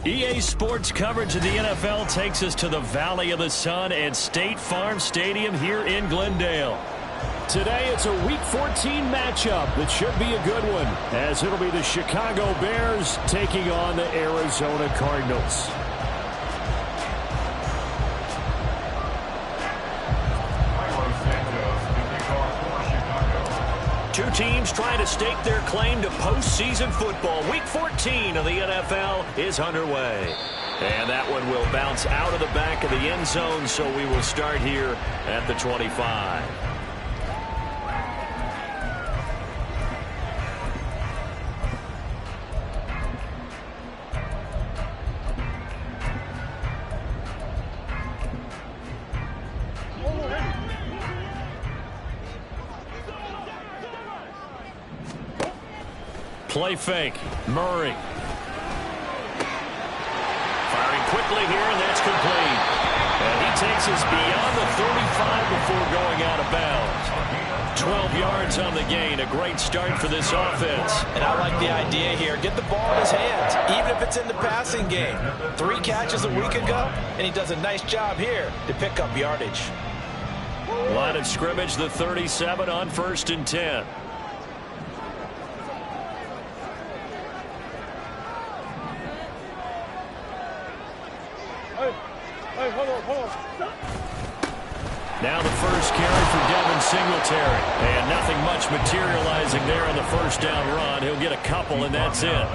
EA Sports coverage of the NFL takes us to the Valley of the Sun and State Farm Stadium here in Glendale. Today it's a Week 14 matchup that should be a good one, as it'll be the Chicago Bears taking on the Arizona Cardinals. Two teams trying to stake their claim to postseason football. Week 14 of the NFL is underway. And that one will bounce out of the back of the end zone, so we will start here at the 25. Play fake. Murray. Firing quickly here, and that's complete. And he takes us beyond the 35 before going out of bounds. 12 yards on the gain. A great start for this offense. And I like the idea here. Get the ball in his hands, even if it's in the passing game. 3 catches a week ago, and he does a nice job here to pick up yardage. Line of scrimmage, the 37 on 1st and 10. Now the first carry for Devin Singletary. And nothing much materializing there on the first down run. He'll get a couple, and that's it.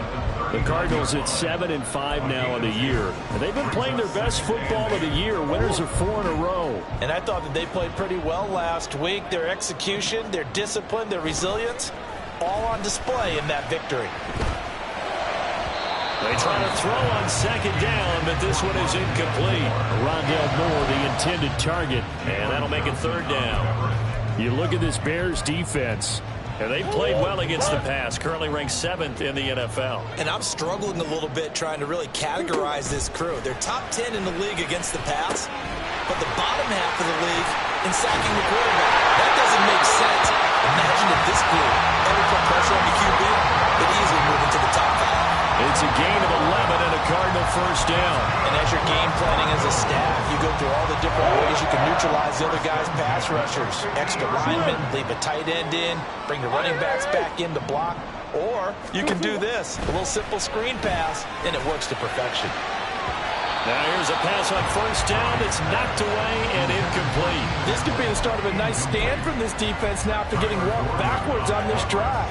The Cardinals at 7-5 now in the year. And they've been playing their best football of the year. Winners of 4 in a row. And I thought that they played pretty well last week. Their execution, their discipline, their resilience, all on display in that victory. They try to throw on 2nd down, but this one is incomplete. Rondale Moore, the intended target, and that'll make it 3rd down. You look at this Bears defense, and they played well against the pass, currently ranked 7th in the NFL. And I'm struggling a little bit trying to really categorize this crew. They're top 10 in the league against the pass, but the bottom half of the league in sacking the quarterback. That doesn't make sense. Imagine if this group ever put pressure on the QB, they'd easily move into the top 5. It's a gain of 11 and a Cardinal first down. And as you're game planning as a staff, you go through all the different ways you can neutralize the other guy's pass rushers. Extra linemen, leave a tight end in, bring the running backs back in to block. Or you can do this, a little simple screen pass, and it works to perfection. Now here's a pass on 1st down that's knocked away and incomplete. This could be the start of a nice stand from this defense now after getting walked backwards on this drive.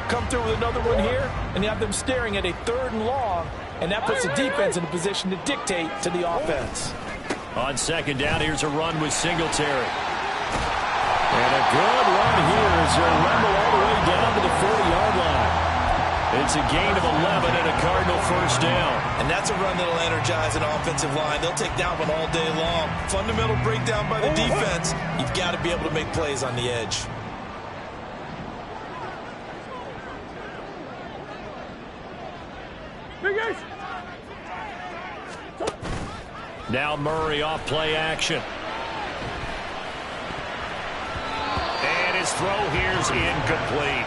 Come through with another one here, and you have them staring at a 3rd and long, and that puts the defense in a position to dictate to the offense. On 2nd down, here's a run with Singletary. And a good run here as they'll rumble all the way down to the 40-yard line. It's a gain of 11 and a Cardinal first down. And that's a run that'll energize an offensive line. They'll take down one all day long. Fundamental breakdown by the defense. You've got to be able to make plays on the edge. Now Murray off play action. And his throw here's incomplete.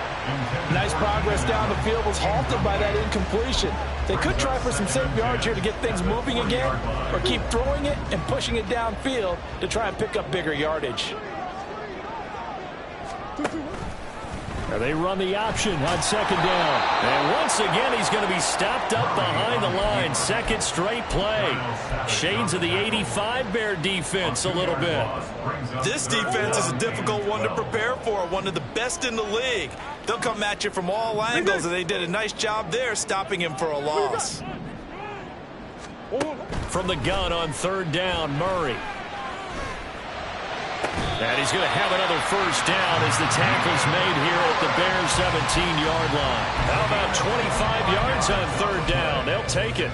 Nice progress down the field was halted by that incompletion. They could try for some safe yards here to get things moving again, or keep throwing it and pushing it downfield to try and pick up bigger yardage. They run the option on second down. And once again, he's going to be stopped up behind the line. Second straight play. Shades of the 85 Bear defense a little bit. This defense is a difficult one to prepare for, one of the best in the league. They'll come at you from all angles, and they did a nice job there stopping him for a loss. From the gun on third down, Murray. And he's going to have another first down as the tackle's made here at the Bears' 17-yard line. How about 25 yards on third down? They'll take it.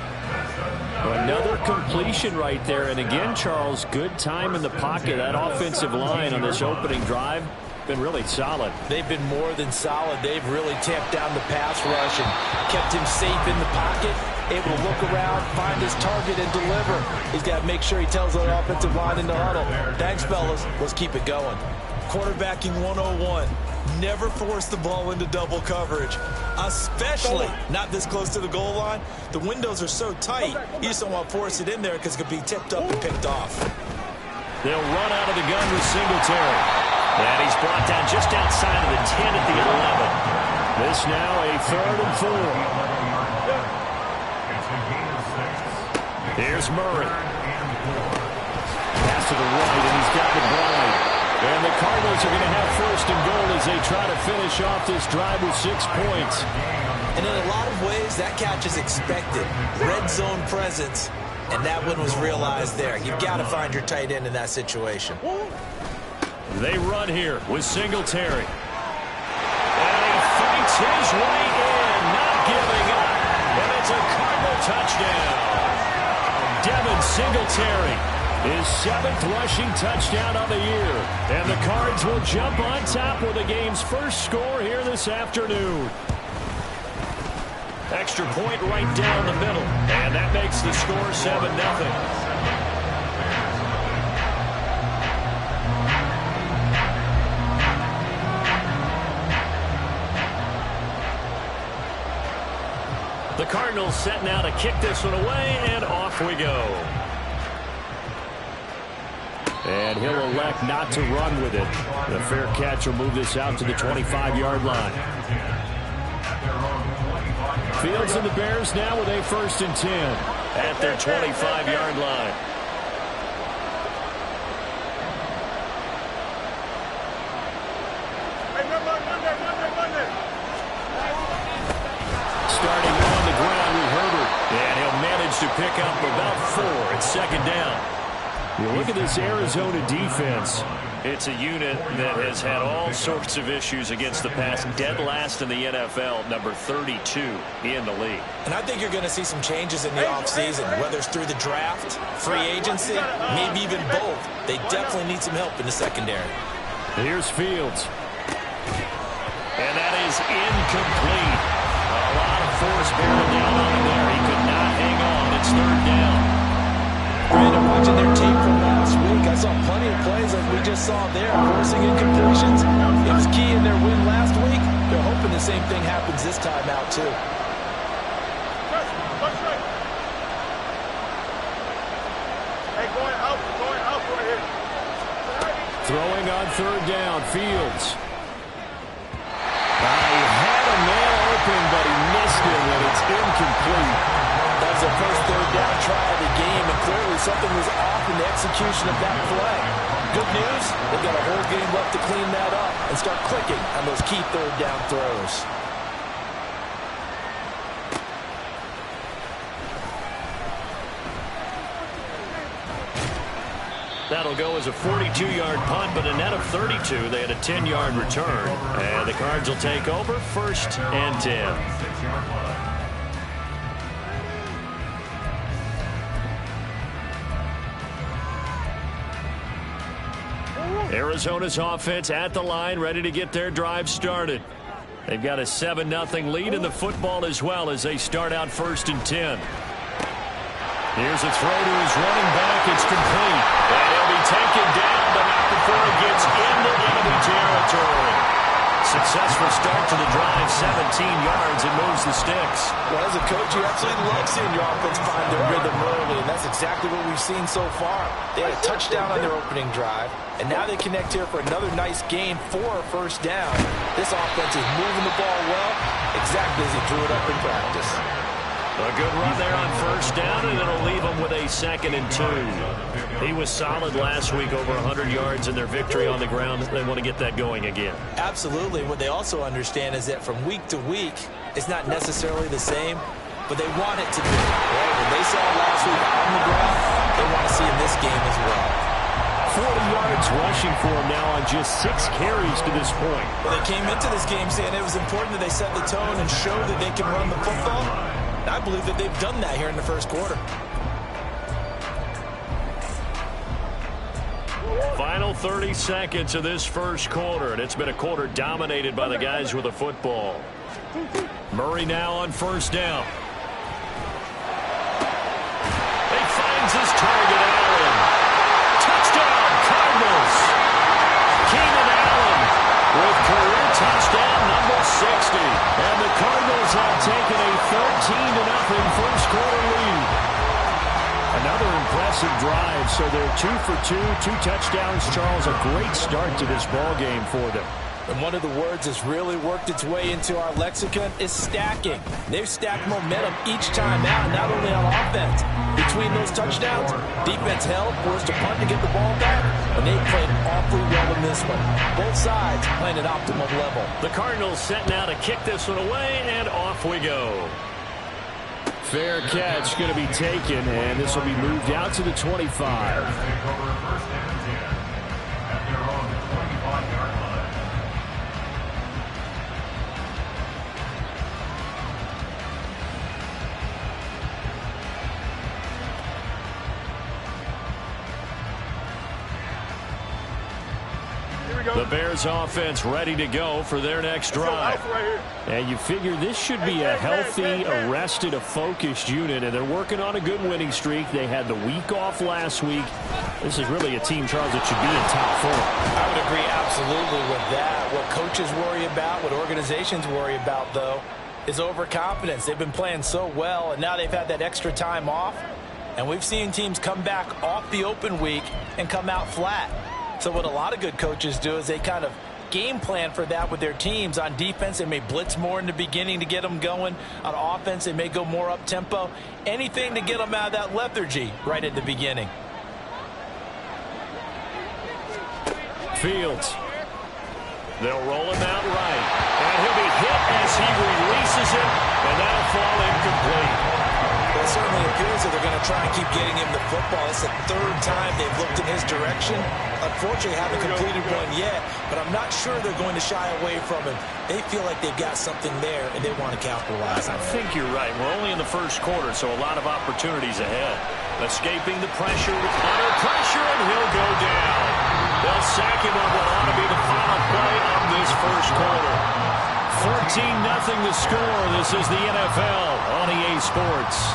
Another completion right there. And again, Charles, good time in the pocket. That offensive line on this opening drive been really solid. They've been more than solid. They've really tamped down the pass rush and kept him safe in the pocket, able to look around, find his target, and deliver. He's got to make sure he tells the offensive line in the huddle, thanks, fellas. Let's keep it going. Quarterbacking 101. Never force the ball into double coverage, especially not this close to the goal line. The windows are so tight, you just don't want to force it in there because it could be tipped up and picked off. They'll run out of the gun with Singletary. And he's brought down just outside of the 10 at the 11. This now a 3rd and 4. Here's Murray. Pass to the right, and he's got McBride. And the Cardinals are going to have 1st and goal as they try to finish off this drive with 6 points. And in a lot of ways, that catch is expected. Red zone presence, and that one was realized there. You've got to find your tight end in that situation. They run here with Singletary. And he fights his way in, not giving up. And it's a Cardinal touchdown. Devin Singletary, his 7th rushing touchdown of the year. And the Cards will jump on top with the game's first score here this afternoon. Extra point right down the middle. And that makes the score 7-0. The Cardinals set now to kick this one away, and off we go. And he'll elect not to run with it. The fair catch will move this out to the 25-yard line. Fields and the Bears now with a 1st and 10 at their 25-yard line. Starting on the ground with Herbert. And he'll manage to pick up about 4 at 2nd down. You look at this Arizona defense. It's a unit that has had all sorts of issues against the pass. Dead last in the NFL, number 32 in the league. And I think you're going to see some changes in the offseason, whether it's through the draft, free agency, maybe even both. They definitely need some help in the secondary. Here's Fields. And that is incomplete. A lot of force bearing down on him there. He could not hang on. It's 3rd down. Brandon, watching their tape from last week, I saw plenty of plays like we just saw there, forcing incompletions. It was key in their win last week. They're hoping the same thing happens this time out, too. Hey, going out right here. Throwing on 3rd down, Fields. He had a man open, but he missed it, and it's incomplete. That was their first 3rd down try of the game, and clearly something was off in the execution of that play. Good news, they've got a whole game left to clean that up and start clicking on those key 3rd down throws. That'll go as a 42-yard punt, but a net of 32. They had a 10-yard return. And the Cards will take over 1st and 10. Arizona's offense at the line, ready to get their drive started. They've got a 7-0 lead in the football as well as they start out 1st and 10. Here's a throw to his running back. It's complete. And he'll be taken down, but not before it gets into enemy territory. Successful start to the drive, 17 yards, and moves the sticks. Well, as a coach, you absolutely love seeing your offense find their rhythm early, and that's exactly what we've seen so far. They had a touchdown on their opening drive, and now they connect here for another nice gain for a first down. This offense is moving the ball well, exactly as he drew it up in practice. A good run there on first down, and it'll leave them with a 2nd and 2. He was solid last week, over 100 yards in their victory on the ground. They want to get that going again. Absolutely. What they also understand is that from week to week, it's not necessarily the same, but they want it to be. Right? When they saw it last week on the ground, they want to see in this game as well. 40 yards rushing for him now on just 6 carries to this point. Well, they came into this game saying it was important that they set the tone and show that they can run the football. I believe that they've done that here in the first quarter. Final 30 seconds of this first quarter, and it's been a quarter dominated by the guys with the football. Murray now on first down. He finds his target, Allen. Touchdown, Cardinals. Keenan Allen with career touchdown number 60. And the Cardinals have taken a 13-0 first quarter lead. Another impressive drive, so they're 2 for 2, 2 touchdowns. Charles, a great start to this ball game for them. And one of the words that's really worked its way into our lexicon is stacking. They've stacked momentum each time out, not only on offense. Between those touchdowns, defense held, forced a punt to get the ball back, and they played awfully well in this one. Both sides playing at optimum level. The Cardinals set now to kick this one away, and off we go. Fair catch going to be taken, and this will be moved out to the 25. The Bears offense ready to go for their next drive. And you figure this should be a healthy, arrested, a focused unit, and they're working on a good winning streak. They had the week off last week. This is really a team, Charles, that should be in top form. I would agree absolutely with that. What coaches worry about, what organizations worry about, though, is overconfidence. They've been playing so well, and now they've had that extra time off. And we've seen teams come back off the open week and come out flat. So what a lot of good coaches do is they kind of game plan for that with their teams. On defense, they may blitz more in the beginning to get them going. On offense, they may go more up-tempo. Anything to get them out of that lethargy right at the beginning. Fields. They'll roll him out right. And he'll be hit as he releases it, and that'll fall incomplete. Well, it certainly appears that they're going to try and keep getting him the football. It's the 3rd time they've looked in his direction. Unfortunately, haven't completed one yet, but I'm not sure they're going to shy away from him. They feel like they've got something there, and they want to capitalize on it. I think you're right. We're only in the first quarter, so a lot of opportunities ahead. Escaping the pressure, under pressure, and he'll go down. They'll sack him on what ought to be the final play of this first quarter. 14-0 the score. This is the NFL on EA Sports.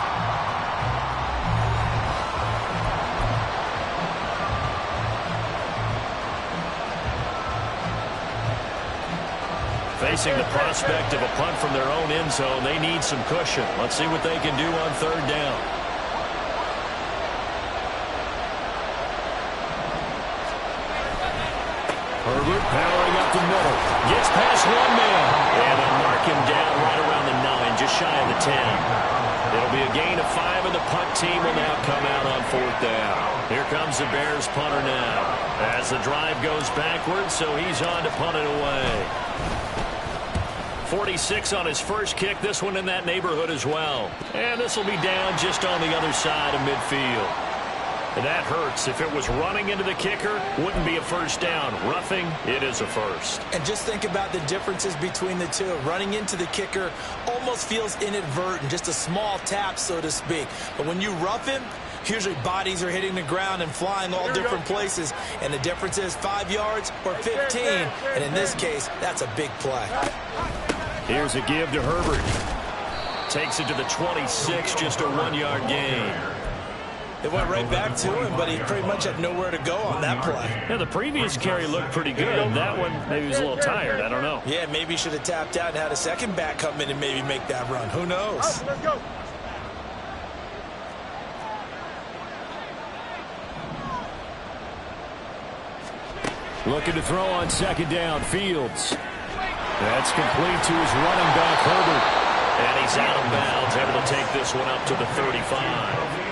Facing the prospect of a punt from their own end zone, they need some cushion. Let's see what they can do on 3rd down. Herbert powering up the middle. Gets past one man. And they'll mark him down right around the 9, just shy of the 10. It'll be a gain of 5, and the punt team will now come out on 4th down. Here comes the Bears punter now. As the drive goes backwards, so he's on to punt it away. 46 on his first kick. This one in that neighborhood as well. And this will be down just on the other side of midfield. And that hurts. If it was running into the kicker, wouldn't be a first down. Roughing, it is a first. And just think about the differences between the two. Running into the kicker almost feels inadvertent, just a small tap, so to speak. But when you rough him, usually bodies are hitting the ground and flying all different places. And the difference is 5 yards or 15. And in this case, that's a big play. Here's a give to Herbert. Takes it to the 26, just a 1-yard gain. It went right back to him, but he pretty much had nowhere to go on that play. Yeah, the previous carry looked pretty good. That one, maybe he was a little tired. I don't know. Yeah, maybe he should have tapped out and had a second back come in and maybe make that run. Who knows? Let's go. Looking to throw on second down. Fields. That's complete to his running back, Herbert. And he's out of bounds, able to take this one up to the 35.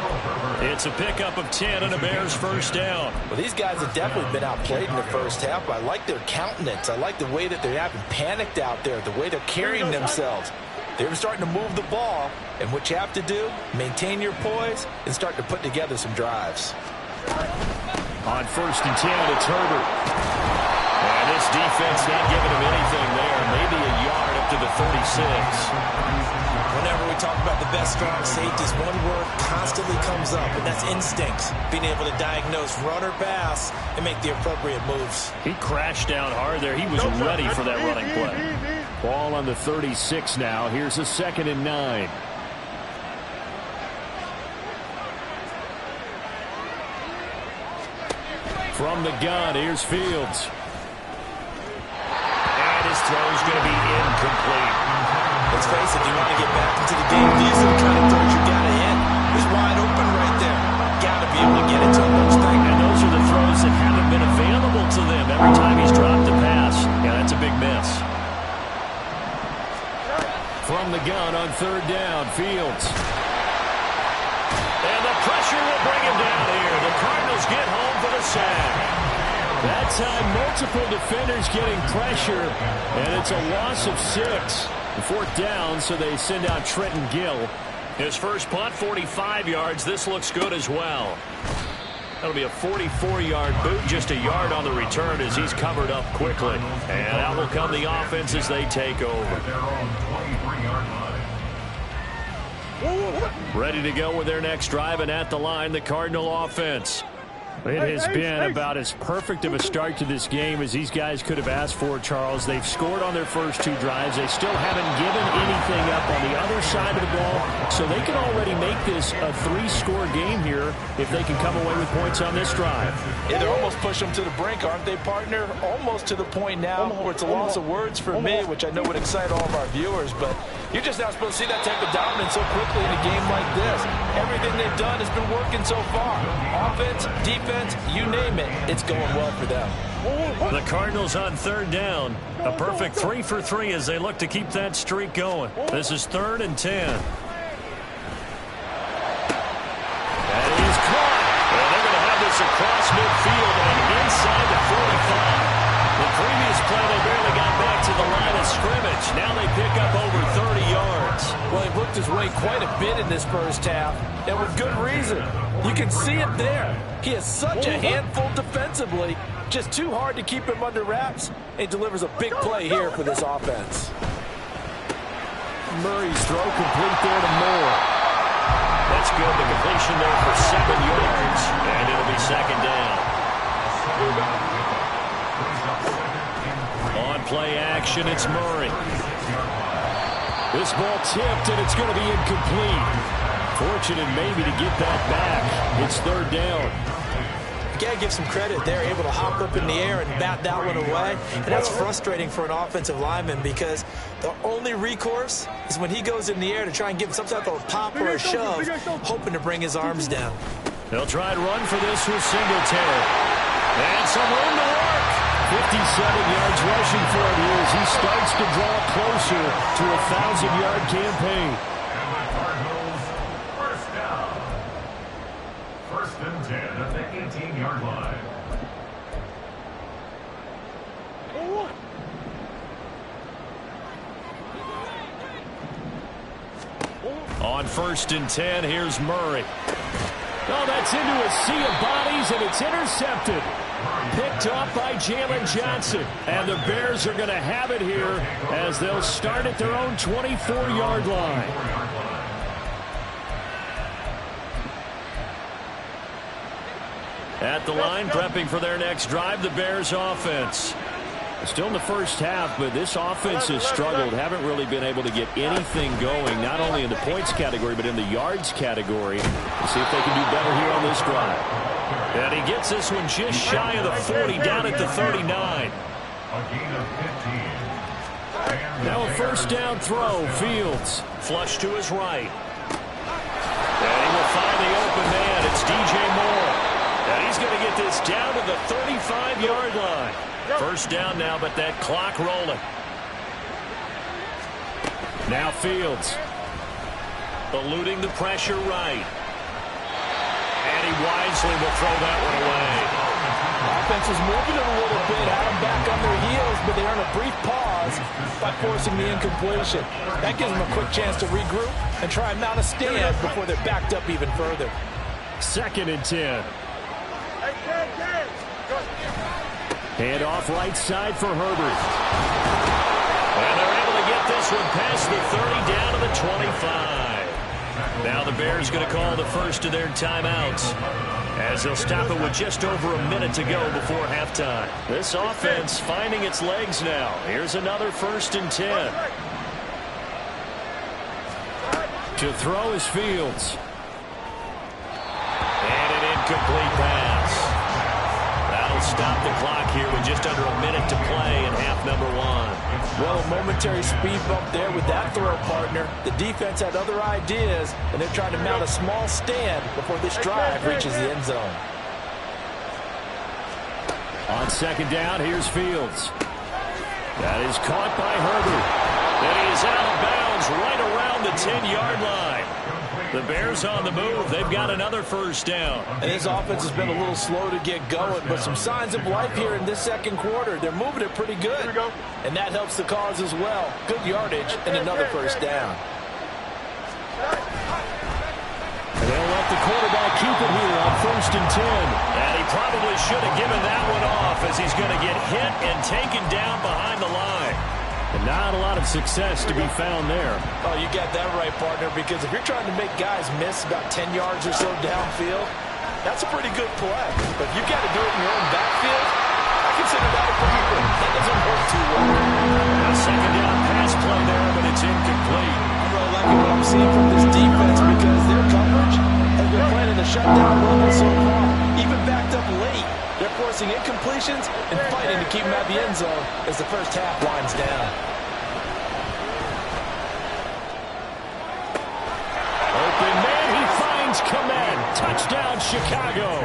It's a pickup of 10 and a Bears first down. Well, these guys have definitely been outplayed in the first half. I like their countenance. I like the way that they haven't panicked out there, the way they're carrying themselves. They're starting to move the ball, and what you have to do, maintain your poise and start to put together some drives. On first and 10, it's Herbert. And this defense not giving him anything there. Maybe a yard up to the 36. Whenever we talk about the best strong safeties, one word constantly comes up, and that's instincts. Being able to diagnose run or pass and make the appropriate moves. He crashed down hard there. He was ready for that running play. Ball on the 36 now. Here's a 2nd and 9. From the gun, here's Fields. And his throw's going to be incomplete. Let's face it, you want to get back into the game. These are the kind of throws you got to hit. He's wide open right there. Got to be able to get it to him. And those are the throws that haven't been available to them every time he's dropped a pass. Yeah, that's a big miss. From the gun on third down, Fields. And the pressure will bring him down here. The Cardinals get home for the sack. That time, multiple defenders getting pressure, and it's a loss of 6. Fourth down, so they send out Trenton Gill. His first punt, 45 yards. This looks good as well. That'll be a 44-yard boot, just a yard on the return as he's covered up quickly. And out will come the offense as they take over. Ready to go with their next drive, and at the line, the Cardinal offense. It has been about as perfect of a start to this game as these guys could have asked for, Charles. They've scored on their first 2 drives. They still haven't given anything up on the other side of the ball, so they can already make this a 3-score game here if they can come away with points on this drive. Yeah, they're almost pushing them to the brink, aren't they, partner? Almost to the point now where it's a loss of words for me, which I know would excite all of our viewers, but you're just not supposed to see that type of dominance so quickly in a game like this. Everything they've done has been working so far. Offense, defense, you name it, it's going well for them. The Cardinals on third down. A perfect 3 for 3 as they look to keep that streak going. This is 3rd and 10. That is caught. And they're going to have this across midfield and inside the 45. The previous play, they barely got back to the line of scrimmage. Now they pick up over 30 yards. Well, he worked his way quite a bit in this first half, and with good reason. You can see it there. He has such a handful defensively. Just too hard to keep him under wraps. He delivers a big play here for this offense. Murray's throw complete there to Moore. That's good. The completion there for 7 yards, and it'll be 2nd down. On play action, it's Murray. This ball tipped, and it's going to be incomplete. Fortunate maybe to get that back. It's 3rd down. You got to give some credit. They're able to hop up in the air and bat that one away. And that's frustrating for an offensive lineman because the only recourse is when he goes in the air to try and give some type of a pop or a shove, hoping to bring his arms down. They'll try and run for this with Singletary. And some room to work. 57 yards rushing for him here as he starts to draw closer to a 1,000-yard campaign. First and 10 at the 18-yard line. On 1st and 10, here's Murray. Oh, that's into a sea of bodies, and it's intercepted. Picked off by Jalen Johnson. And the Bears are going to have it here as they'll start at their own 24-yard line. At the line, prepping for their next drive, the Bears offense. Still in the first half, but this offense has struggled. Haven't really been able to get anything going, not only in the points category, but in the yards category. We'll see if they can do better here on this drive. And he gets this one just shy of the 40, down at the 39. A gain of 15. Now a first down throw, Fields. Flush to his right. And he will find the open man. It's DJ Moore. And he's going to get this down to the 35-yard line. First down now, but that clock rolling. Now Fields. Eluding the pressure right. And he wisely will throw that one away. Offense is moving it a little bit, had them back on their heels, but they earn a brief pause by forcing the incompletion. That gives them a quick chance to regroup and try and mount a stand before they're backed up even further. 2nd and 10. Hand off right side for Herbert. And they're able to get this one past the 30, down to the 25. Now the Bears going to call the first of their timeouts, as they'll stop it with just over a minute to go before halftime. This offense finding its legs now. Here's another 1st and 10. To throw is Fields. And an incomplete pass. That'll stop the clock here with just under a minute to play in half number 1. Well, a momentary speed bump there with that throw, partner. The defense had other ideas, and they're trying to mount a small stand before this drive reaches the end zone. On 2nd down, here's Fields. That is caught by Herbert. And he is out of bounds right around the 10-yard line. The Bears on the move. They've got another first down. And this offense has been a little slow to get going, but some signs of life here in this second quarter. They're moving it pretty good, and that helps the cause as well. Good yardage and another first down. And they'll let the quarterback keep it here on 1st and 10. And he probably should have given that one off, as he's going to get hit and taken down behind the line. And not a lot of success to be found there. Oh, you got that right, partner, because if you're trying to make guys miss about 10 yards or so downfield, that's a pretty good play. But if you've got to do it in your own backfield, I consider that a problem. That doesn't work too well. A 2nd down pass play there, but it's incomplete. I'm really liking what I'm seeing from this defense, because their coverage has been playing at a shutdown level so far. Even backed up late, they're forcing incompletions and fighting to keep them out of the end zone as the first half winds down. Open man, he finds Komet. Touchdown, Chicago.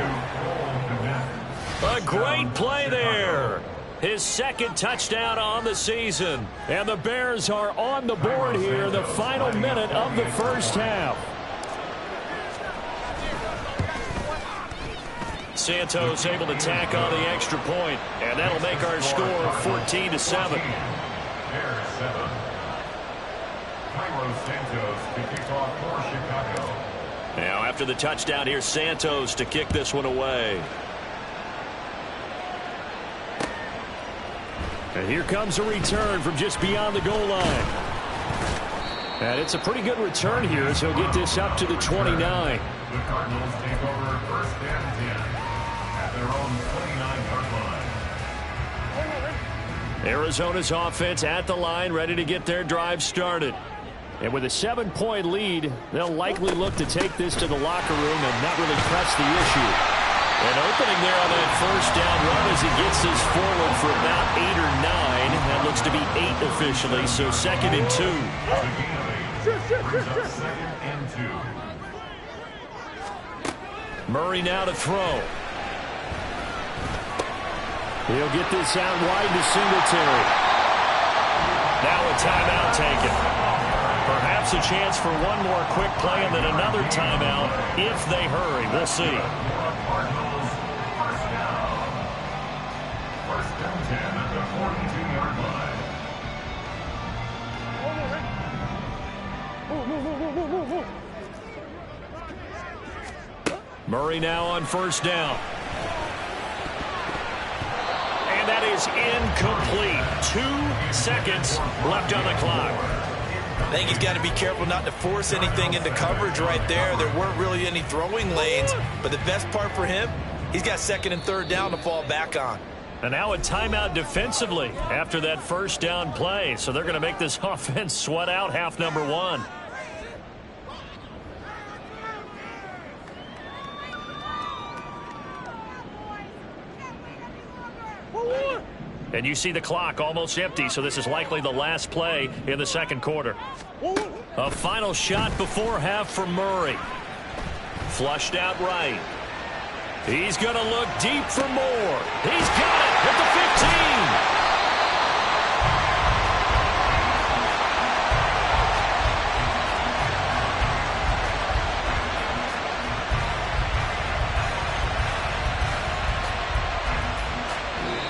A great play there. His 2nd touchdown on the season. And the Bears are on the board here in the final minute of the first half. Santos able to tack on the extra point, and that'll make our score 14-7. Bears 7. Cairo Santos to kick off for Chicago. Now after the touchdown, here's Santos to kick this one away. And here comes a return from just beyond the goal line. And it's a pretty good return here as he'll get this up to the 29. The Cardinals take over 1st and 10 at their own 29-yard line. Arizona's offense at the line, ready to get their drive started. And with a 7-point lead, they'll likely look to take this to the locker room and not really press the issue. An opening there on that first down run as he gets this forward for about 8 or 9. That looks to be 8 officially, so 2nd and 2. Murray now to throw. He'll get this out wide to Singletary. Now a timeout taken. Perhaps a chance for one more quick play and then another timeout if they hurry. We'll see. First and 10 at the 42-yard line. Murray now on first down. And that is incomplete. 2 seconds left on the clock. I think he's got to be careful not to force anything into coverage right there. There weren't really any throwing lanes, but the best part for him, he's got 2nd and 3rd down to fall back on. And now a timeout defensively after that first down play. So they're going to make this offense sweat out half number one. And you see the clock almost empty, so this is likely the last play in the second quarter. A final shot before half for Murray. Flushed out right. He's going to look deep for more. He's got it at the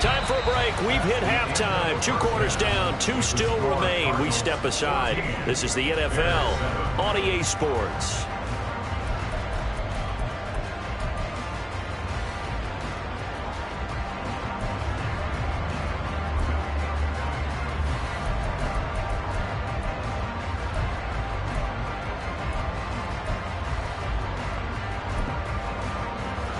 15. Time for a break. We've hit halftime. 2 quarters down. 2 still remain. We step aside. This is the NFL on EA Sports.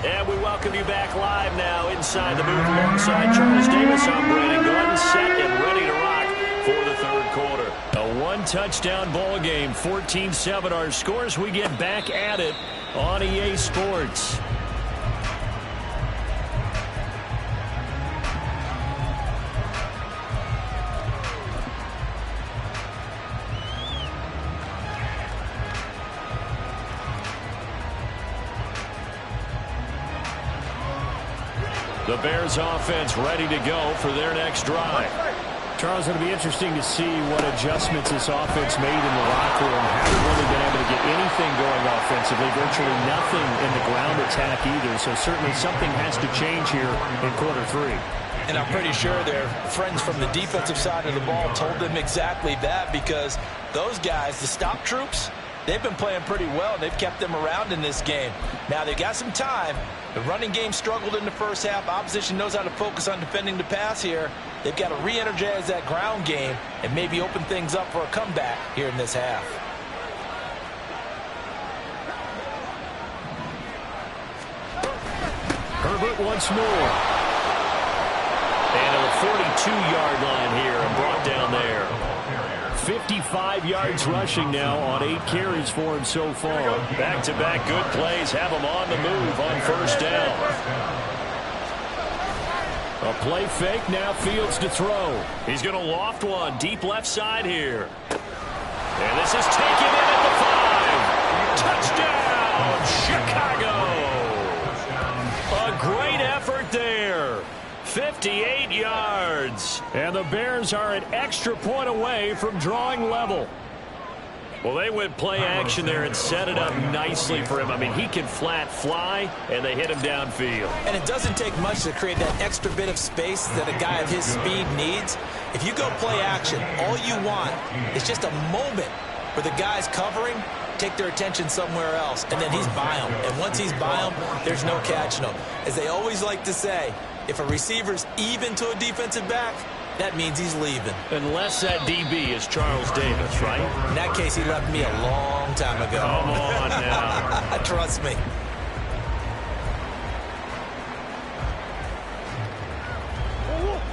And we welcome you back live now inside the booth alongside Charles Davis. I'm Brandon Gunn, set and ready to rock for the third quarter. A one-touchdown ball game, 14-7 our scores. We get back at it on EA Sports. The Bears offense ready to go for their next drive. Charles, it'll be interesting to see what adjustments this offense made in the locker room. Haven't really been able to get anything going offensively, virtually nothing in the ground attack either. So certainly something has to change here in quarter 3. And I'm pretty sure their friends from the defensive side of the ball told them exactly that, because those guys, the stop troops, they've been playing pretty well. They've kept them around in this game. Now they've got some time. The running game struggled in the first half. Opposition knows how to focus on defending the pass here. They've got to re-energize that ground game and maybe open things up for a comeback here in this half. Herbert once more. And to the 42-yard line here and brought down there. 55 yards rushing now on 8 carries for him so far. Back-to-back good plays have him on the move on first down. A play fake, now Fields to throw. He's going to loft one deep left side here. And this is taken in at the 5. Touchdown, Chicago. A great effort there. 58 yards. And the Bears are an extra point away from drawing level. Well, they went play action there and set it up nicely for him. I mean, he can flat fly, and they hit him downfield. And it doesn't take much to create that extra bit of space that a guy of his speed needs. If you go play action, all you want is just a moment where the guy's covering, take their attention somewhere else, and then he's by him. And once he's by him, there's no catching him. As they always like to say, if a receiver's even to a defensive back, that means he's leaving. Unless that DB is Charles Davis, right? In that case, he left me a long time ago. Come on now. Trust me.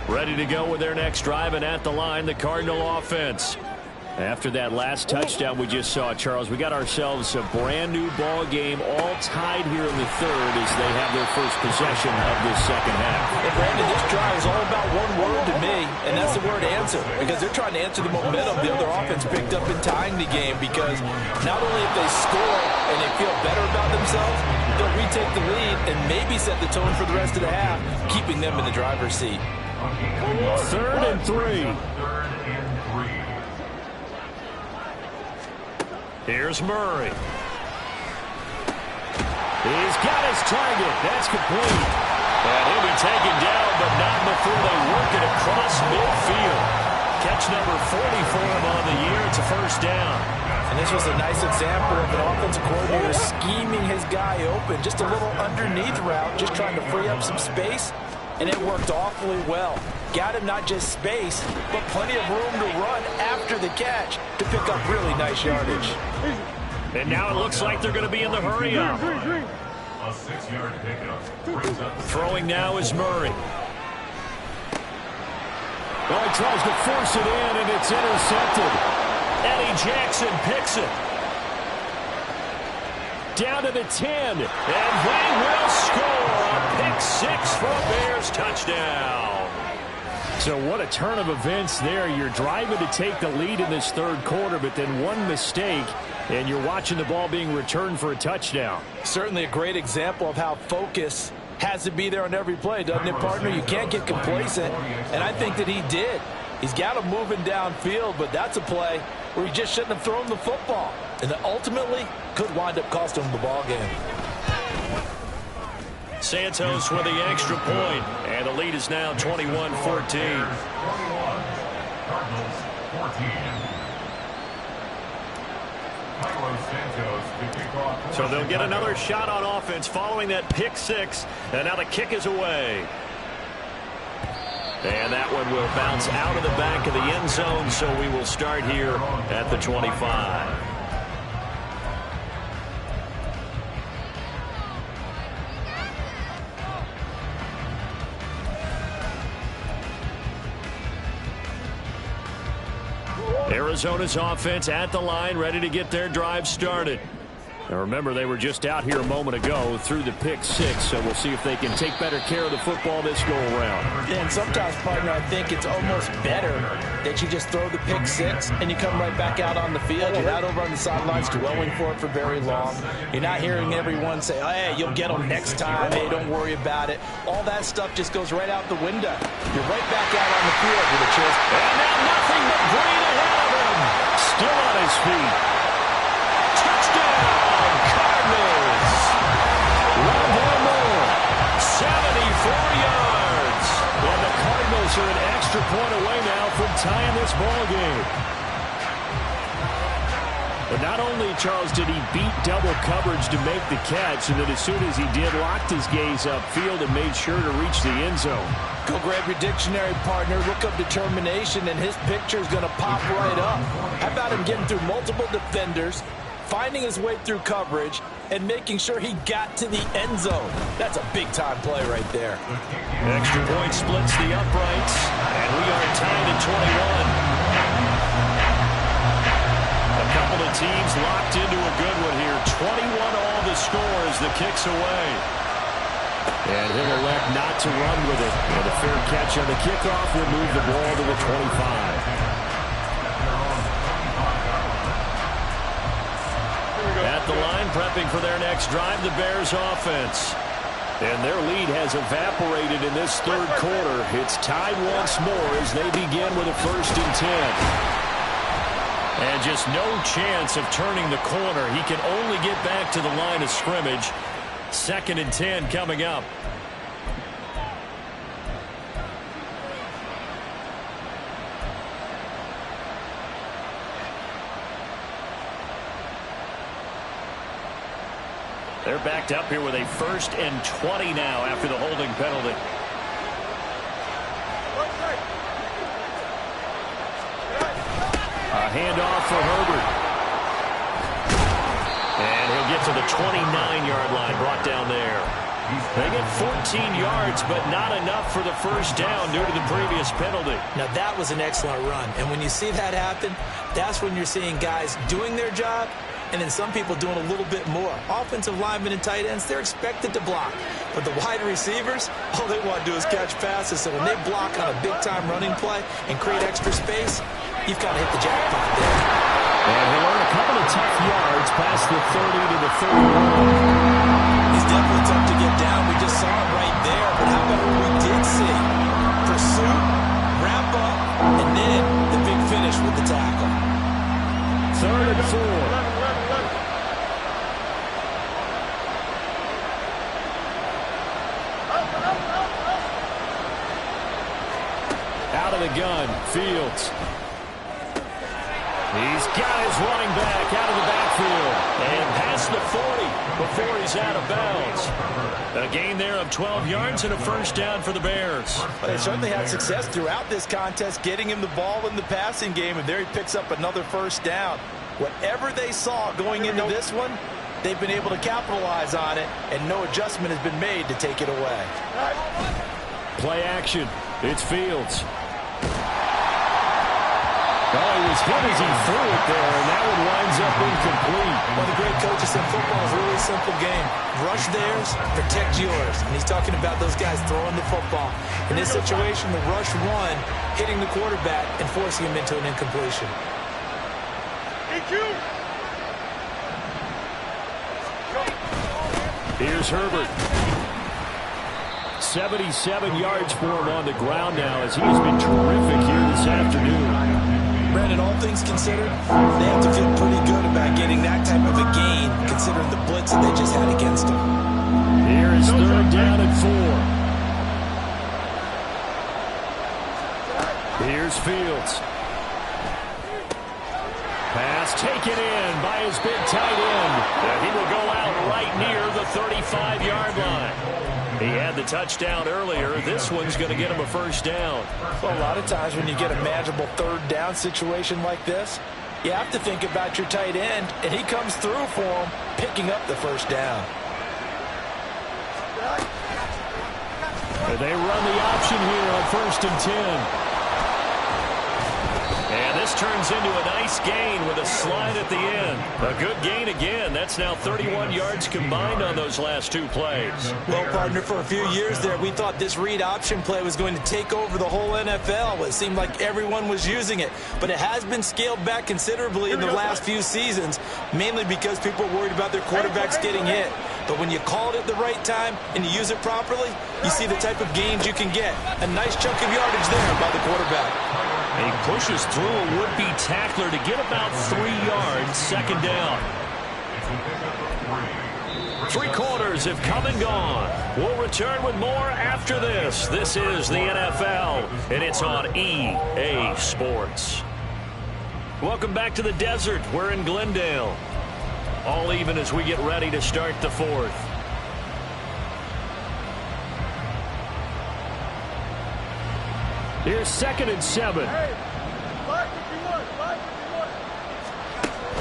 Ready to go with their next drive, and at the line, the Cardinal offense. After that last touchdown we just saw, Charles, we got ourselves a brand new ball game, all tied here in the third as they have their first possession of this second half. And Brandon, this drive is all about one word to me, and that's the word answer, because they're trying to answer the momentum the other offense picked up in tying the game, because not only if they score and they feel better about themselves, they'll retake the lead and maybe set the tone for the rest of the half, keeping them in the driver's seat. 3rd and 3. Here's Murray. He's got his target. That's complete. And he'll be taken down, but not before they work it across midfield. Catch number 40 for him on the year. It's a first down. And this was a nice example of an offensive coordinator scheming his guy open. Just a little underneath route, just trying to free up some space. And it worked awfully well. Got him not just space, but plenty of room to run after the catch to pick up really nice yardage. And now it looks like they're going to be in the hurry-up. A 6-yard pickup brings up Throwing now is Murray. Oh, he tries to force it in, and it's intercepted. Eddie Jackson picks it. Down to the 10, and they will score a pick six for a Bears touchdown. So what a turn of events there. You're driving to take the lead in this third quarter, but then one mistake, and you're watching the ball being returned for a touchdown. Certainly a great example of how focus has to be there on every play, doesn't it, partner? You can't get complacent, and I think that he did. He's got him moving downfield, but that's a play where he just shouldn't have thrown the football. And that ultimately could wind up costing him the ball game. Santos with the extra point, and the lead is now 21-14. 21, Cardinals 14. Carlos Santos to kick off. So they'll get another shot on offense following that pick six, and now the kick is away. And that one will bounce out of the back of the end zone, so we will start here at the 25. Arizona's offense at the line, ready to get their drive started. Now remember, they were just out here a moment ago through the pick six, so we'll see if they can take better care of the football this go-around. And sometimes, partner, I think it's almost better that you just throw the pick six and you come right back out on the field. You're not over on the sidelines dwelling for it for very long. You're not hearing everyone say, oh, hey, you'll get them next time. Hey, don't worry about it. All that stuff just goes right out the window. You're right back out on the field with a chance. And now nothing but green ahead of him. Still on his feet. Touchdown, Cardinals. Rondell Moore, 74 yards. And the Cardinals are an extra point away now from tying this ball game. But not only, Charles, did he beat double coverage to make the catch, and then as soon as he did, locked his gaze upfield and made sure to reach the end zone. Go grab your dictionary, partner. Look up determination, and his picture is going to pop right up. How about him getting through multiple defenders, finding his way through coverage, and making sure he got to the end zone? That's a big-time play right there. Extra point splits the uprights, and we are tied at 21. A couple of teams locked into a good one here. 21 all the score as the kick's away. And he'll elect not to run with it. And a fair catch on the kickoff will move the ball to the 25. At the line, prepping for their next drive, the Bears offense. And their lead has evaporated in this third quarter. It's tied once more as they begin with a 1st and 10. And just no chance of turning the corner. He can only get back to the line of scrimmage. 2nd and 10 coming up. They're backed up here with a 1st and 20 now after the holding penalty. A handoff for Herbert. And he'll get to the 29-yard line, brought down there. They get 14 yards, but not enough for the 1st down due to the previous penalty. Now, that was an excellent run. And when you see that happen, that's when you're seeing guys doing their job and then some people doing a little bit more. Offensive linemen and tight ends, they're expected to block. But the wide receivers, all they want to do is catch passes. So when they block on a big-time running play and create extra space, you've got to hit the jackpot there. And he'll earn a couple of tough yards past the 30 to the 31. He's definitely tough to get down. We just saw him right there. But how about what we did see? Pursuit, wrap up, and then the big finish with the tackle. 3rd and 4. Out of the gun, Fields. He's got his running back out of the backfield and past the 40 before he's out of bounds. A gain there of 12 yards and a 1st down for the Bears. They certainly had success throughout this contest getting him the ball in the passing game, and there he picks up another 1st down. Whatever they saw going into this one, they've been able to capitalize on it, and no adjustment has been made to take it away. Play action. It's Fields. Oh, he was hit as he threw it there, and that one winds up incomplete. One of the great coaches in football is a really simple game. Rush theirs, protect yours. And he's talking about those guys throwing the football. In this situation, the rush one, hitting the quarterback and forcing him into an incompletion. Here's Herbert. 77 yards for him on the ground now as he has been terrific here this afternoon. Brandon, all things considered, they have to feel pretty good about getting that type of a gain considering the blitz that they just had against them. Here is third down and 4. Here's Fields. Pass taken in by his big tight end. He will go out right near the 35-yard line. He had the touchdown earlier. This one's going to get him a first down. Well, a lot of times when you get a manageable third down situation like this, you have to think about your tight end, and he comes through for him, picking up the first down. They run the option here on 1st and 10. And this turns into a nice gain with a slide at the end. A good gain again. That's now 31 yards combined on those last two plays. Well, partner, for a few years there, we thought this read option play was going to take over the whole NFL. It seemed like everyone was using it. But it has been scaled back considerably in the last few seasons, mainly because people are worried about their quarterbacks getting hit. But when you call it at the right time and you use it properly, you see the type of gains you can get. A nice chunk of yardage there by the quarterback. He pushes through a would-be tackler to get about 3 yards, second down. 3 quarters have come and gone. We'll return with more after this. This is the NFL, and it's on EA Sports. Welcome back to the desert. We're in Glendale. All even as we get ready to start the 4th. Here's 2nd and 7.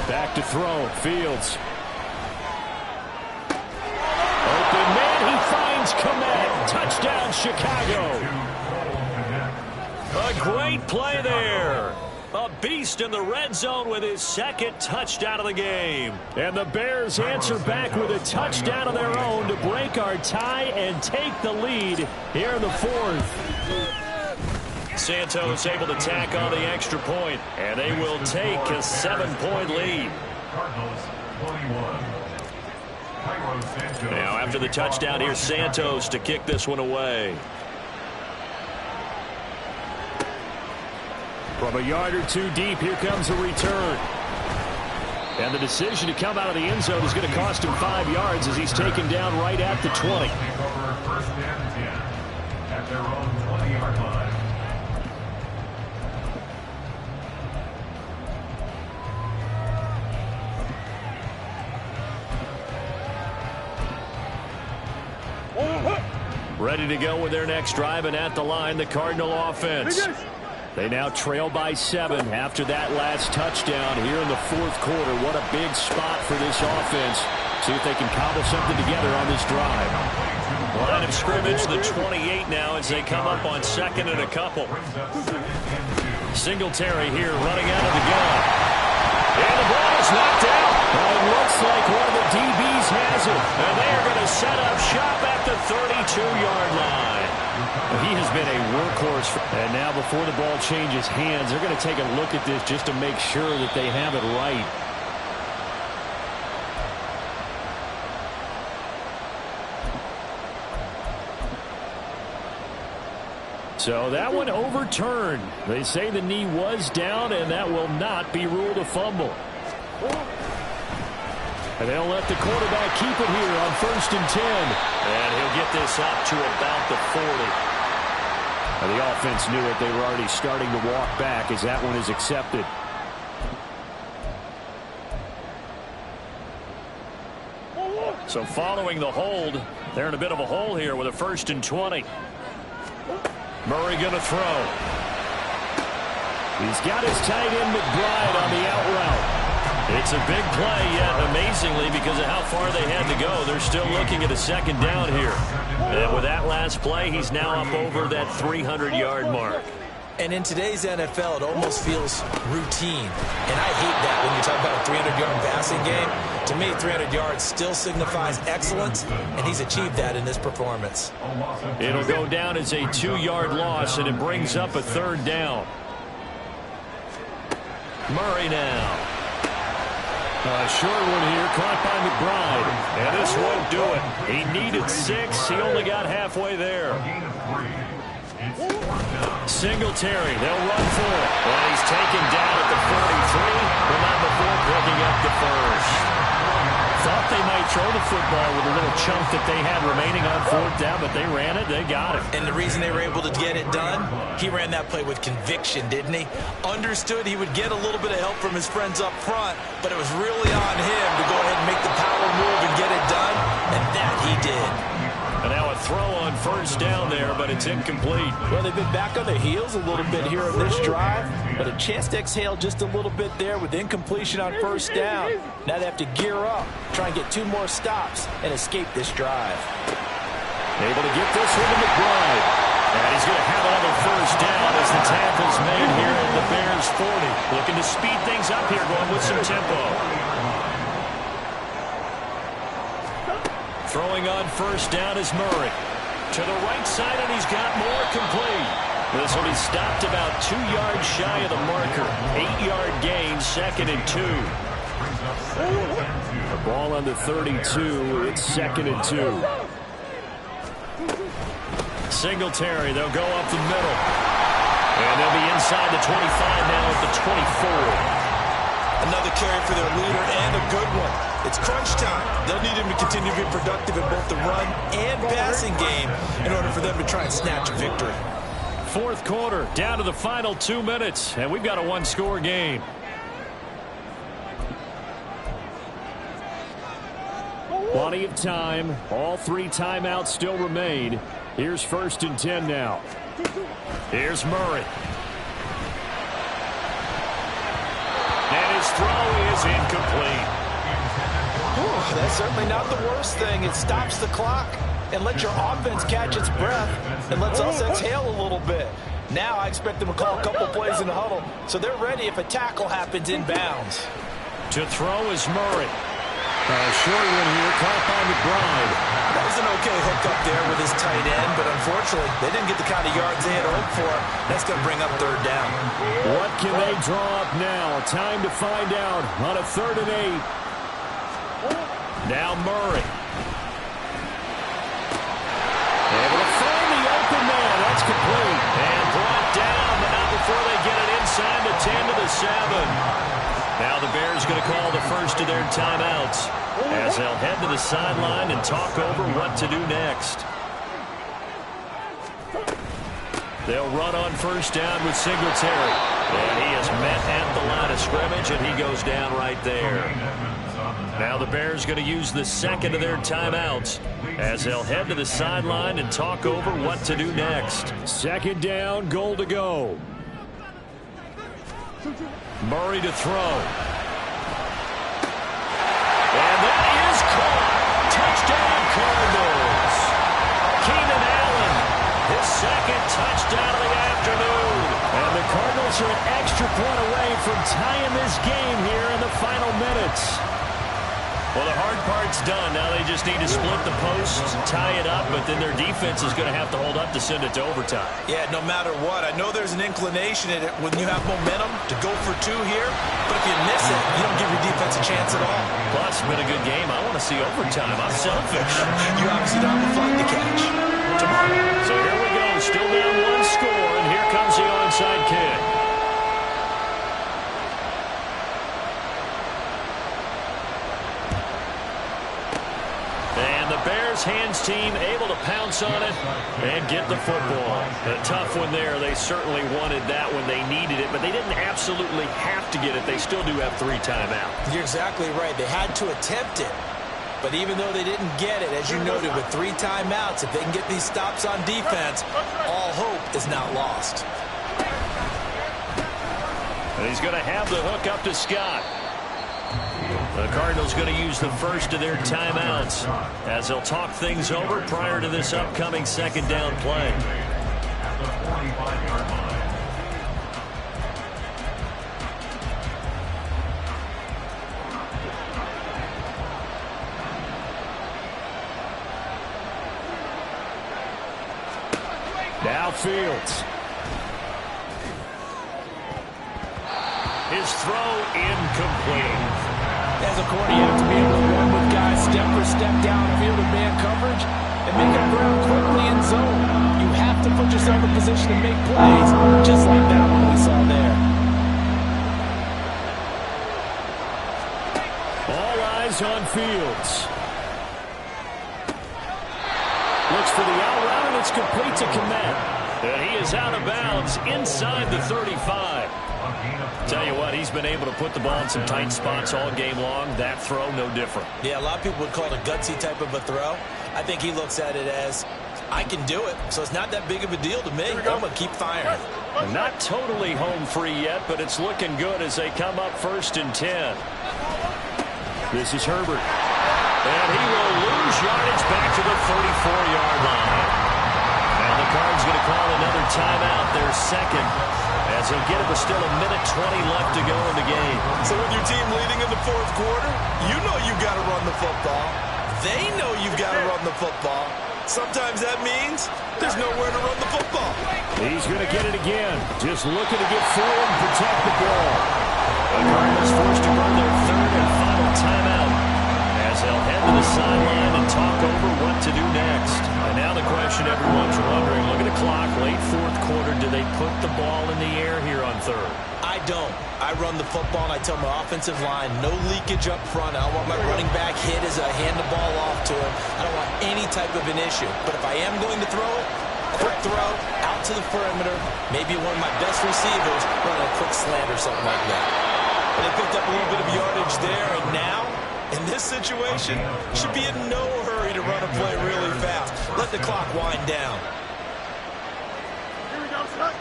Back to throw. Fields. Open man. He finds Komet. Touchdown, Chicago. A great play there. A beast in the red zone with his 2nd touchdown of the game. And the Bears answer back with a touchdown of their own to break our tie and take the lead here in the 4th. Santos able to tack on the extra point, and they will take a 7-point lead. Now after the touchdown, here's Santos to kick this one away. From a yard or two deep, here comes a return. And the decision to come out of the end zone is going to cost him 5 yards as he's taken down right at the 20. First and 10 at their own 20-yard line. Ready to go with their next drive, and at the line, the Cardinal offense. They now trail by 7 after that last touchdown here in the 4th quarter. What a big spot for this offense. See if they can cobble something together on this drive. Line of scrimmage, the 28 now as they come up on 2nd and a couple. Singletary here running out of the gun. And the ball is knocked out. It looks like one of the DBs has it. And they are going to set up shop at the 32-yard line. He has been a workhorse. And now before the ball changes hands, they're going to take a look at this just to make sure that they have it right. So that one overturned. They say the knee was down, and that will not be ruled a fumble. And they'll let the quarterback keep it here on 1st and 10. And he'll get this up to about the 40. And the offense knew it. They were already starting to walk back as that one is accepted. So following the hold, they're in a bit of a hole here with a 1st and 20. Murray going to throw. He's got his tight end McBride on the out route. It's a big play, yet amazingly, because of how far they had to go, they're still looking at a 2nd down here. And with that last play, he's now up over that 300-yard mark. And in today's NFL, it almost feels routine. And I hate that when you talk about a 300-yard passing game. To me, 300 yards still signifies excellence, and he's achieved that in this performance. It'll go down as a 2-yard loss, and it brings up a 3rd down. Murray now. A short one here, caught by McBride. And this won't do it. He needed 6. He only got halfway there. Singletary, they'll run for it. Well, he's taken down at the 43, but not before picking up the first. Thought they might throw the football with a little chunk that they had remaining on 4th down, but they ran it, they got it. And the reason they were able to get it done, he ran that play with conviction, didn't he? Understood he would get a little bit of help from his friends up front, but it was really on him to go ahead and make the power move and get it done, and that he did. And now a throw on 1st down there, but it's incomplete. Well, they've been back on their heels a little bit here on this drive, but a chance to exhale just a little bit there with incompletion on 1st down. Now they have to gear up, try and get 2 more stops, and escape this drive. Able to get this one to McBride. And he's going to have another 1st down as the tackle's made here at the Bears 40. Looking to speed things up here, going with some tempo. Throwing on 1st down is Murray. To the right side, and he's got more complete. This will be stopped about 2 yards shy of the marker. 8-yard gain, 2nd and 2. The ball on the 32. It's 2nd and 2. Singletary, they'll go up the middle. And they'll be inside the 25 now at the 24. Another carry for their leader, and a good one. It's crunch time. They'll need him to continue to be productive in both the run and passing game in order for them to try and snatch a victory. 4th quarter, down to the final 2 minutes, and we've got a 1-score game. Plenty of time. All 3 timeouts still remain. Here's 1st and 10 now. Here's Murray. And his throw is incomplete. That's certainly not the worst thing. It stops the clock and lets your offense catch its breath and lets us exhale a little bit. Now I expect them to call a couple plays in the huddle, so they're ready if a tackle happens inbounds. To throw is Murray. A short one here, caught by McBride. That was an okay hook up there with his tight end, but unfortunately, they didn't get the kind of yards they had hoped for. That's going to bring up 3rd down. What can they draw up now? Time to find out on a 3rd and 8. Now Murray. Able to find the open man. That's complete. And brought down, but not before they get it inside the 10 to the 7. Now the Bears going to call the first of their timeouts as they'll head to the sideline and talk over what to do next. They'll run on 1st down with Singletary. And he is met at the line of scrimmage, and he goes down right there. Now the Bears going to use the 2nd of their timeouts as they'll head to the sideline and talk over what to do next. 2nd down, goal to go. Murray to throw. And that is caught. Touchdown, Cardinals. Keenan Allen, his 2nd touchdown of the afternoon. And the Cardinals are an extra point away from tying this game here in the final minutes. Well, the hard part's done. Now they just need to split the posts, tie it up, but then their defense is going to have to hold up to send it to overtime. Yeah, no matter what. I know there's an inclination in it when you have momentum to go for 2 here, but if you miss it, you don't give your defense a chance at all. Plus, it's been a good game. I want to see overtime. I'm selfish. You obviously don't have a flight to catch. Tomorrow. So here we go. Still down 1 score, and here comes the onside kick. And the Bears hands team able to pounce on it and get the football. A tough one there. They certainly wanted that when they needed it, but they didn't absolutely have to get it. They still do have 3 timeouts. You're exactly right. They had to attempt it. But even though they didn't get it, as you noted, with 3 timeouts, if they can get these stops on defense, all hope is not lost. And he's going to have the hook up to Scott. The Cardinals going to use the first of their timeouts as they'll talk things over prior to this upcoming 2nd down play. Now Fields. His throw incomplete. As a corner, you have to be able to run with guys step for step downfield in man coverage and make up ground quickly in zone. You have to put yourself in position to make plays, just like that one we saw there. All eyes on Fields. Looks for the out route, and it's complete to Komet. And he is out of bounds inside the 35. Tell you what, he's been able to put the ball in some tight spots all game long. That throw, no different. Yeah, a lot of people would call it a gutsy type of a throw. I think he looks at it as, I can do it, so it's not that big of a deal to me. I'm going to keep firing. Not totally home free yet, but it's looking good as they come up 1st and 10. This is Herbert. And he will lose yardage back to the 34-yard line. Now the Cards going to call another timeout, their second, as he'll get it with still 1:20 left to go in the game. So with your team leading in the 4th quarter, you know you've got to run the football. They know you've got to run the football. Sometimes that means there's nowhere to run the football. He's going to get it again. Just looking to get forward and protect the ball. The Cardinals forced to run their 3rd and final timeout as they'll head to the sideline and talk over what to do next. And now the question everyone's wondering, look at the clock, late 4th quarter, do they put the ball in the air here on 3rd? I don't. I run the football, and I tell my offensive line, no leakage up front. I don't want my running back hit as I hand the ball off to him. I don't want any type of an issue. But if I am going to throw it, quick throw, out to the perimeter, maybe one of my best receivers running a quick slant or something like that. And they picked up a little bit of yardage there, and now, in this situation, should be in no hurry to run a play really fast. Let the clock wind down. Here we go, son.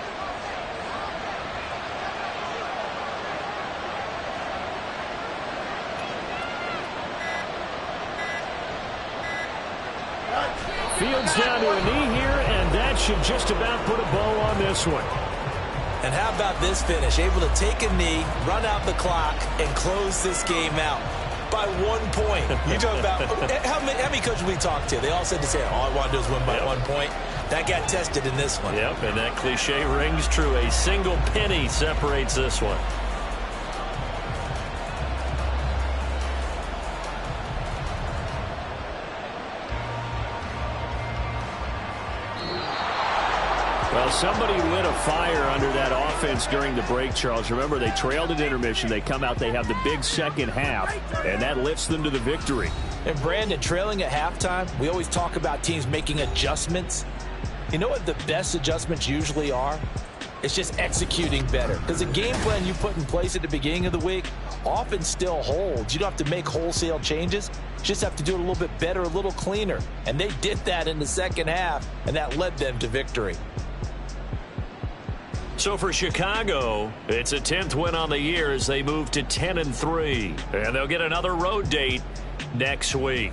Fields down to a knee here, and that should just about put a bow on this one. And how about this finish? Able to take a knee, run out the clock, and close this game out by 1 point. You talk about how many coaches we talked to? They all said the same. All I want to do is win by 1 point. That got tested in this one. Yep, and that cliche rings true. A single penny separates this one. Well, somebody lit a fire under that offense during the break, Charles. Remember, they trailed at intermission. They come out, they have the big second half, and that lifts them to the victory. And Brandon, trailing at halftime, we always talk about teams making adjustments. You know what the best adjustments usually are? It's just executing better. Because the game plan you put in place at the beginning of the week often still holds. You don't have to make wholesale changes. You just have to do it a little bit better, a little cleaner. And they did that in the second half, and that led them to victory. So for Chicago, it's a 10th win on the year as they move to 10-3. And they'll get another road date next week.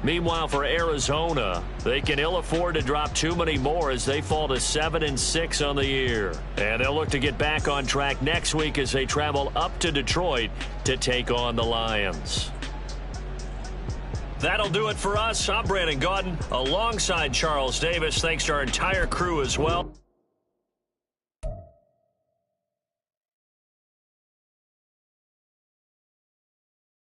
Meanwhile, for Arizona, they can ill afford to drop too many more as they fall to 7-6 on the year. And they'll look to get back on track next week as they travel up to Detroit to take on the Lions. That'll do it for us. I'm Brandon Gaudin alongside Charles Davis. Thanks to our entire crew as well.